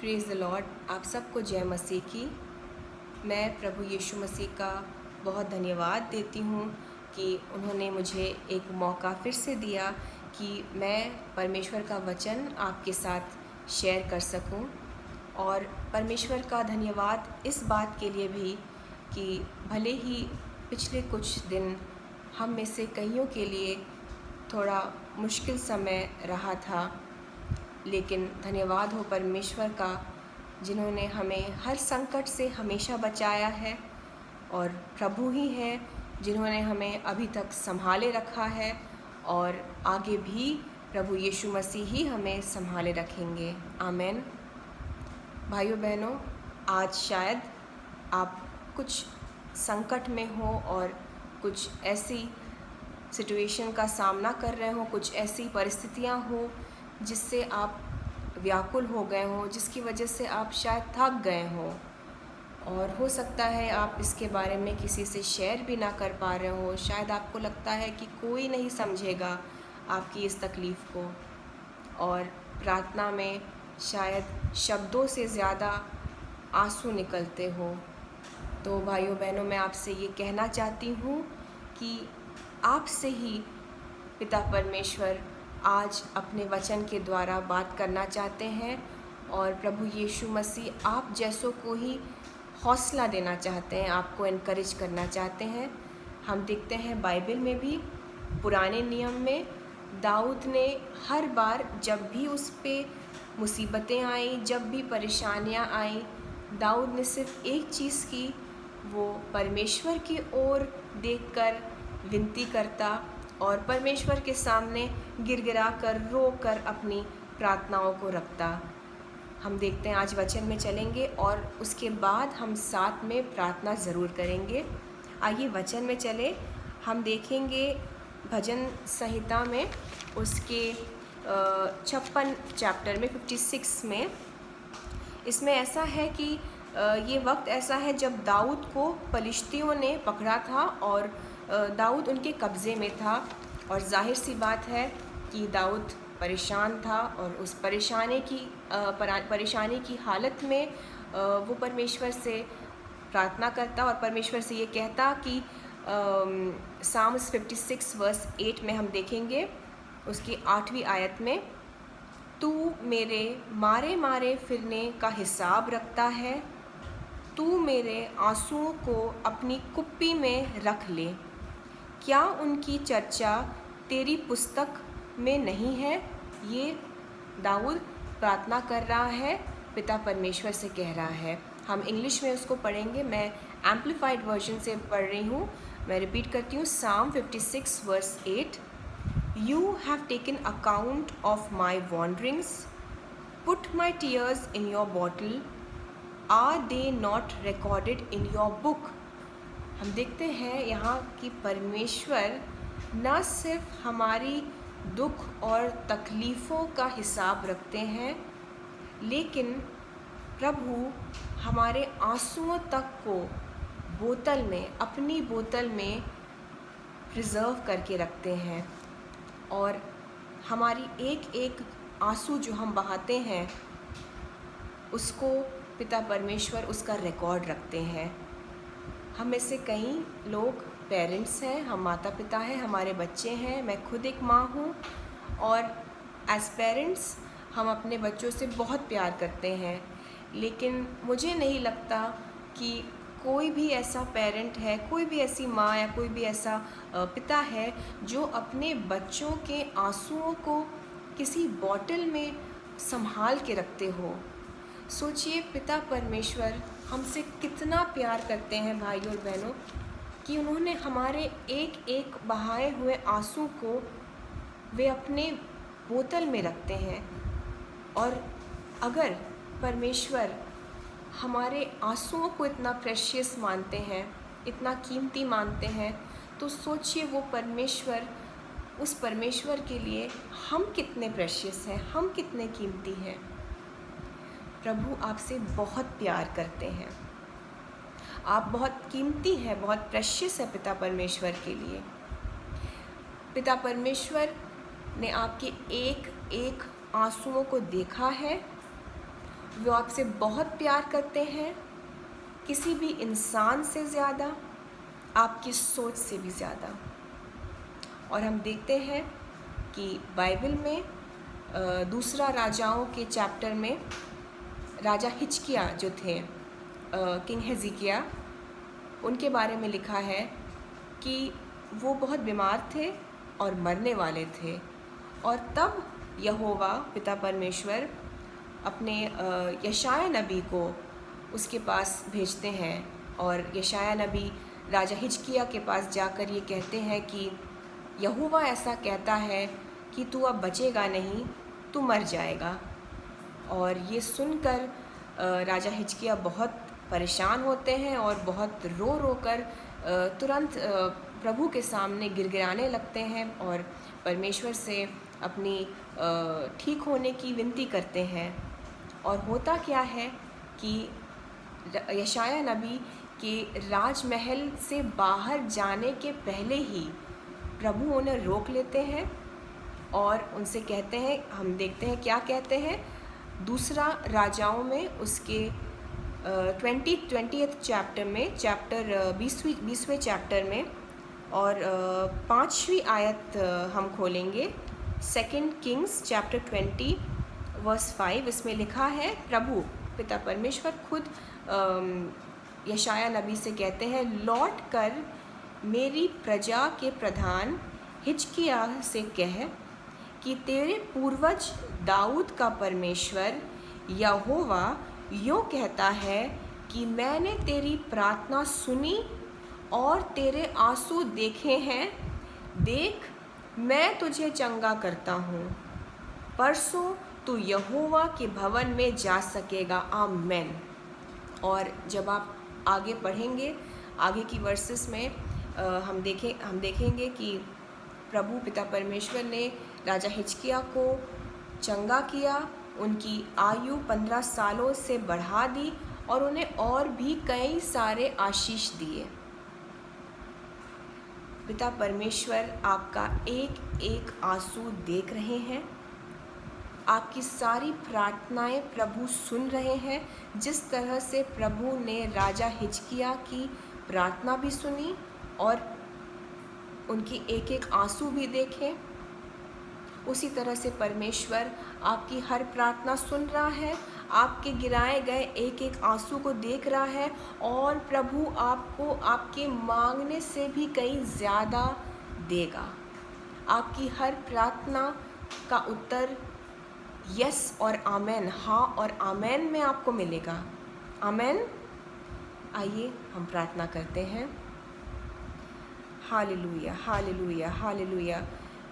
Praise the Lord. आप सबको जय मसीह की। मैं प्रभु यीशु मसीह का बहुत धन्यवाद देती हूँ कि उन्होंने मुझे एक मौका फिर से दिया कि मैं परमेश्वर का वचन आपके साथ शेयर कर सकूं। और परमेश्वर का धन्यवाद इस बात के लिए भी कि भले ही पिछले कुछ दिन हम में से कईयों के लिए थोड़ा मुश्किल समय रहा था, लेकिन धन्यवाद हो परमेश्वर का जिन्होंने हमें हर संकट से हमेशा बचाया है। और प्रभु ही हैं जिन्होंने हमें अभी तक संभाले रखा है और आगे भी प्रभु यीशु मसीह ही हमें संभाले रखेंगे। आमीन। भाइयों बहनों, आज शायद आप कुछ संकट में हो और कुछ ऐसी सिचुएशन का सामना कर रहे हो, कुछ ऐसी परिस्थितियां हो जिससे आप व्याकुल हो गए हो, जिसकी वजह से आप शायद थक गए हो। और हो सकता है आप इसके बारे में किसी से शेयर भी ना कर पा रहे हो। शायद आपको लगता है कि कोई नहीं समझेगा आपकी इस तकलीफ़ को, और प्रार्थना में शायद शब्दों से ज़्यादा आंसू निकलते हो। तो भाइयों बहनों, मैं आपसे ये कहना चाहती हूँ कि आपसे ही पिता परमेश्वर आज अपने वचन के द्वारा बात करना चाहते हैं। और प्रभु यीशु मसीह आप जैसों को ही हौसला देना चाहते हैं, आपको इनकरेज करना चाहते हैं। हम देखते हैं बाइबल में भी, पुराने नियम में दाऊद ने हर बार जब भी उस पे मुसीबतें आई, जब भी परेशानियां आई, दाऊद ने सिर्फ एक चीज़ की, वो परमेश्वर की ओर देखकर विनती करता और परमेश्वर के सामने गिड़गिड़ा कर, रो कर अपनी प्रार्थनाओं को रखता। हम देखते हैं, आज वचन में चलेंगे और उसके बाद हम साथ में प्रार्थना ज़रूर करेंगे। आइए वचन में चले। हम देखेंगे भजन संहिता में उसके 56 चैप्टर में 56 में, इसमें ऐसा है कि ये वक्त ऐसा है जब दाऊद को पलिश्तियों ने पकड़ा था और दाऊद उनके कब्ज़े में था। और जाहिर सी बात है कि दाऊद परेशान था और उस परेशानी की हालत में वो परमेश्वर से प्रार्थना करता और परमेश्वर से ये कहता कि साम्स 56 वर्स 8 में हम देखेंगे उसकी 8वीं आयत में, तू मेरे मारे मारे फिरने का हिसाब रखता है, तू मेरे आंसुओं को अपनी कुप्पी में रख ले, क्या उनकी चर्चा तेरी पुस्तक में नहीं है। ये दाऊद प्रार्थना कर रहा है, पिता परमेश्वर से कह रहा है। हम इंग्लिश में उसको पढ़ेंगे, मैं एम्प्लीफाइड वर्जन से पढ़ रही हूँ। मैं रिपीट करती हूँ, psalm 56 verse 8, you have taken account of my wanderings, put my tears in your bottle, are they not recorded in your book. हम देखते हैं यहाँ कि परमेश्वर न सिर्फ हमारी दुख और तकलीफ़ों का हिसाब रखते हैं, लेकिन प्रभु हमारे आंसुओं तक को बोतल में, अपनी बोतल में प्रिजर्व करके रखते हैं। और हमारी एक एक आंसू जो हम बहाते हैं उसको पिता परमेश्वर उसका रिकॉर्ड रखते हैं। हम में से कई लोग पेरेंट्स हैं, हम माता पिता हैं, हमारे बच्चे हैं, मैं खुद एक माँ हूँ। और एज पेरेंट्स हम अपने बच्चों से बहुत प्यार करते हैं, लेकिन मुझे नहीं लगता कि कोई भी ऐसा पेरेंट है, कोई भी ऐसी माँ या कोई भी ऐसा पिता है जो अपने बच्चों के आंसुओं को किसी बॉटल में संभाल के रखते हो। सोचिए, पिता परमेश्वर हमसे कितना प्यार करते हैं भाइयों और बहनों, कि उन्होंने हमारे एक एक बहाए हुए आंसू को वे अपने बोतल में रखते हैं। और अगर परमेश्वर हमारे आंसुओं को इतना प्रेशियस मानते हैं, इतना कीमती मानते हैं, तो सोचिए वो परमेश्वर, उस परमेश्वर के लिए हम कितने प्रेशियस हैं, हम कितने कीमती हैं। प्रभु आपसे बहुत प्यार करते हैं, आप बहुत कीमती हैं, बहुत प्रेशियस है पिता परमेश्वर के लिए। पिता परमेश्वर ने आपके एक एक आंसुओं को देखा है वो आपसे बहुत प्यार करते हैं, किसी भी इंसान से ज़्यादा, आपकी सोच से भी ज़्यादा। और हम देखते हैं कि बाइबल में दूसरा राजाओं के चैप्टर में राजा हिजकिय्याह जो थे, किंग हिजकिय्याह, उनके बारे में लिखा है कि वो बहुत बीमार थे और मरने वाले थे। और तब यहोवा पिता परमेश्वर अपने यशायाह नबी को उसके पास भेजते हैं, और यशायाह नबी राजा हिजकिय्याह के पास जाकर ये कहते हैं कि यहोवा ऐसा कहता है कि तू अब बचेगा नहीं, तू मर जाएगा। और ये सुनकर राजा हिजकिय्याह बहुत परेशान होते हैं और बहुत रो रो कर तुरंत प्रभु के सामने गिड़गिड़ाने लगते हैं और परमेश्वर से अपनी ठीक होने की विनती करते हैं। और होता क्या है कि यशायाह नबी के राजमहल से बाहर जाने के पहले ही प्रभु उन्हें रोक लेते हैं और उनसे कहते हैं, हम देखते हैं क्या कहते हैं दूसरा राजाओं में उसके 20th चैप्टर में, चैप्टर 20वें चैप्टर में, और 5वीं आयत हम खोलेंगे। 2 किंग्स चैप्टर 20 वर्स 5। इसमें लिखा है, प्रभु पिता परमेश्वर खुद यशायाह नबी से कहते हैं, लौट कर मेरी प्रजा के प्रधान हिजकिय्याह से कह कि तेरे पूर्वज दाऊद का परमेश्वर यहोवा यूँ कहता है कि मैंने तेरी प्रार्थना सुनी और तेरे आंसू देखे हैं। देख, मैं तुझे चंगा करता हूँ, परसों तू यहोवा के भवन में जा सकेगा। आमेन। और जब आप आगे पढ़ेंगे, आगे की वर्सेस में हम देखेंगे कि प्रभु पिता परमेश्वर ने राजा हिजकिय्याह को चंगा किया, उनकी आयु 15 सालों से बढ़ा दी और उन्हें और भी कई सारे आशीष दिए। पिता परमेश्वर आपका एक एक आंसू देख रहे हैं, आपकी सारी प्रार्थनाएं प्रभु सुन रहे हैं। जिस तरह से प्रभु ने राजा हिजकिय्याह की प्रार्थना भी सुनी और उनकी एक एक आंसू भी देखे, उसी तरह से परमेश्वर आपकी हर प्रार्थना सुन रहा है, आपके गिराए गए एक एक आंसू को देख रहा है और प्रभु आपको आपके मांगने से भी कहीं ज़्यादा देगा। आपकी हर प्रार्थना का उत्तर यस और आमेन, हाँ और आमेन में आपको मिलेगा। आमेन। आइए हम प्रार्थना करते हैं। Hallelujah, hallelujah, hallelujah.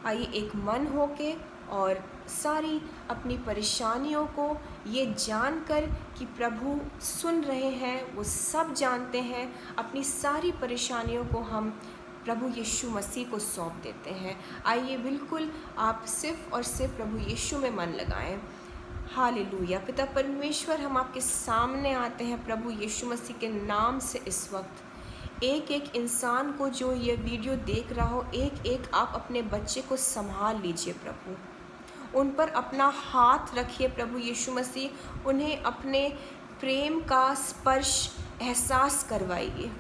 आइए एक मन होके और सारी अपनी परेशानियों को ये जानकर कि प्रभु सुन रहे हैं, वो सब जानते हैं, अपनी सारी परेशानियों को हम प्रभु यीशु मसीह को सौंप देते हैं। आइए बिल्कुल आप सिर्फ़ और सिर्फ प्रभु यीशु में मन लगाएं। हालेलुया। पिता परमेश्वर, हम आपके सामने आते हैं प्रभु यीशु मसीह के नाम से। इस वक्त एक एक इंसान को जो ये वीडियो देख रहा हो, एक एक आप अपने बच्चे को संभाल लीजिए प्रभु, उन पर अपना हाथ रखिए प्रभु यीशु मसीह, उन्हें अपने प्रेम का स्पर्श एहसास करवाइए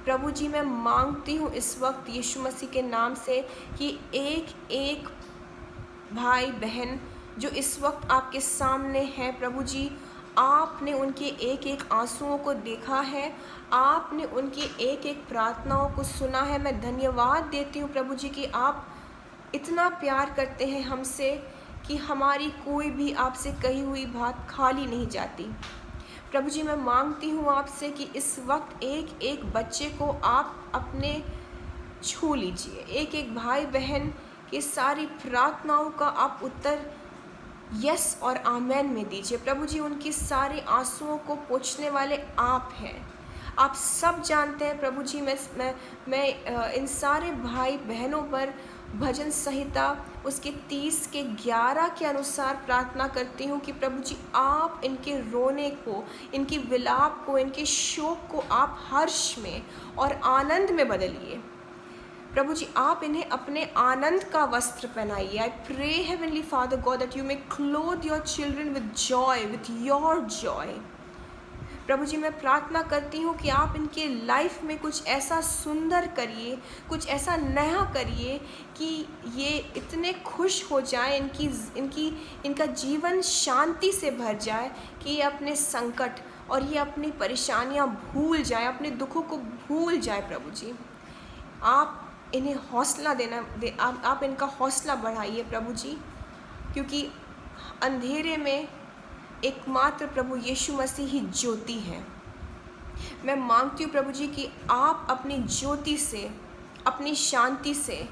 प्रभु जी। मैं मांगती हूँ इस वक्त यीशु मसीह के नाम से कि एक एक भाई बहन जो इस वक्त आपके सामने हैं प्रभु जी, आपने उनके एक एक आंसुओं को देखा है, आपने उनकी एक एक प्रार्थनाओं को सुना है। मैं धन्यवाद देती हूँ प्रभु जी कि आप इतना प्यार करते हैं हमसे कि हमारी कोई भी आपसे कही हुई बात खाली नहीं जाती। प्रभु जी, मैं मांगती हूँ आपसे कि इस वक्त एक एक बच्चे को आप अपने छू लीजिए, एक एक भाई बहन की सारी प्रार्थनाओं का आप उत्तर यस और आमेन में दीजिए प्रभु जी। उनकी सारे आंसुओं को पोंछने वाले आप हैं, आप सब जानते हैं प्रभु जी। मैं इन सारे भाई बहनों पर भजन संहिता उसके 30 के 11 के अनुसार प्रार्थना करती हूँ कि प्रभु जी आप इनके रोने को, इनकी विलाप को, इनके शोक को आप हर्ष में और आनंद में बदलिए प्रभु जी आप इन्हें अपने आनंद का वस्त्र पहनाइए। I pray heavenly father God that you may clothe your children with joy, with your joy. प्रभु जी मैं प्रार्थना करती हूँ कि आप इनके लाइफ में कुछ ऐसा सुंदर करिए, कुछ ऐसा नया करिए कि ये इतने खुश हो जाए, इनका जीवन शांति से भर जाए कि ये अपने संकट और ये अपनी परेशानियाँ भूल जाए, अपने दुखों को भूल जाए। प्रभु जी आप इन्हें हौसला आप इनका हौसला बढ़ाइए प्रभु जी, क्योंकि अंधेरे में एकमात्र प्रभु यीशु मसीह ही ज्योति है। मैं मांगती हूँ प्रभु जी कि आप अपनी ज्योति से, अपनी शांति से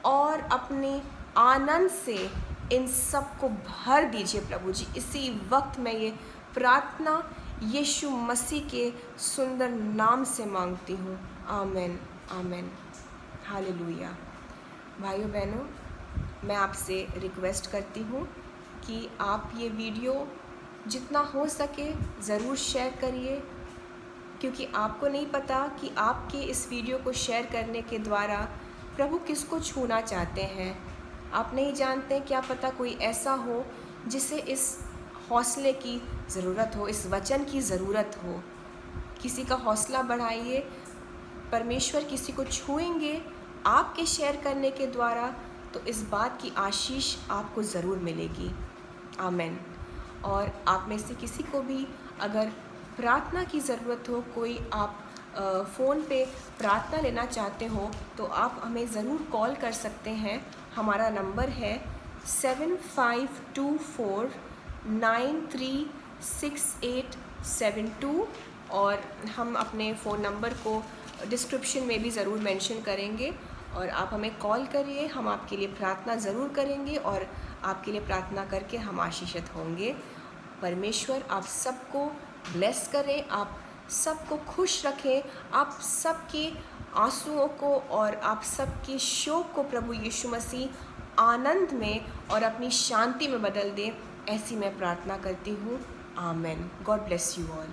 और अपने आनंद से इन सब को भर दीजिए प्रभु जी। इसी वक्त मैं ये प्रार्थना यीशु मसीह के सुंदर नाम से मांगती हूँ। आमीन आमीन हालेलुया। भाइयों बहनों मैं आपसे रिक्वेस्ट करती हूँ कि आप ये वीडियो जितना हो सके ज़रूर शेयर करिए, क्योंकि आपको नहीं पता कि आपके इस वीडियो को शेयर करने के द्वारा प्रभु किसको छूना चाहते हैं। आप नहीं जानते, क्या पता कोई ऐसा हो जिसे इस हौसले की ज़रूरत हो, इस वचन की ज़रूरत हो। किसी का हौसला बढ़ाइए। परमेश्वर किसी को छुएंगे आपके शेयर करने के द्वारा, तो इस बात की आशीष आपको ज़रूर मिलेगी। आमीन। और आप में से किसी को भी अगर प्रार्थना की ज़रूरत हो, कोई आप फ़ोन पे प्रार्थना लेना चाहते हो, तो आप हमें ज़रूर कॉल कर सकते हैं। हमारा नंबर है 7524936872 और हम अपने फ़ोन नंबर को डिस्क्रिप्शन में भी ज़रूर मेंशन करेंगे और आप हमें कॉल करिए। हम आपके लिए प्रार्थना ज़रूर करेंगे और आपके लिए प्रार्थना करके हम आशीषित होंगे। परमेश्वर आप सबको ब्लेस करें, आप सबको खुश रखें, आप सबके आंसुओं को और आप सबके शोक को प्रभु यीशु मसीह आनंद में और अपनी शांति में बदल दे। ऐसी मैं प्रार्थना करती हूँ। आमीन। God bless you all.